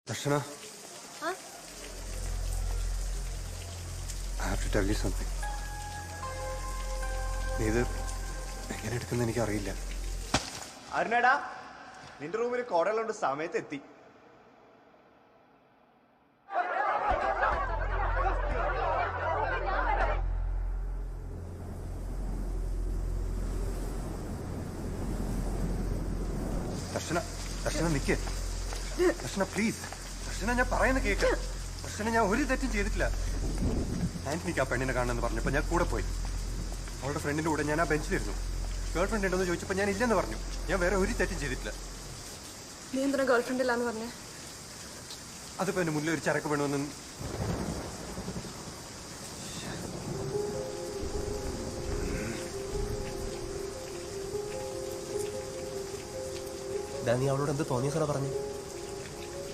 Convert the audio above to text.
Darshana, I have to tell you something. നീ ഇത് എങ്ങനെ എടുക്കുന്ന എനിക്ക് അറിയില്ല. അരുണേടാ, നിന്റെ റൂമിൽ കോടകളുണ്ട്, സമയത്ത് എത്തി. ദർശന, ദർശന നിക്ക്. ദർശന പ്ലീസ്. ദർശന ഞാൻ പറയുന്ന കേക്ക്. ദർശന ഞാൻ ഒരു തെറ്റും ചെയ്തിട്ടില്ല. ആന്റണിക്ക് ആ പെണ്ണിനെ കാണണമെന്ന് പറഞ്ഞപ്പോൾ ഞാൻ കൂടെ പോയി. അവളുടെ ഫ്രണ്ടിന്റെ കൂടെ ഞാൻ ആ ബെഞ്ചിലിരുന്നു. ഗേൾ ഫ്രണ്ട് ഉണ്ടെന്ന് ചോദിച്ചപ്പോൾ ഞാൻ ഇല്ലെന്ന് പറഞ്ഞു. ഞാൻ വേറെ ഒരു തെറ്റും ചെയ്തിട്ടില്ല. നീ എന്തിനാ ഗേൾ ഫ്രണ്ട് ഇല്ലാന്ന് പറഞ്ഞേ? അതിപ്പോ എന്റെ മുന്നിൽ ഒരു ചരക്ക് വേണമെന്ന്. നീ അവളോട് എന്ത് തോന്നിയ സാറാ പറഞ്ഞു?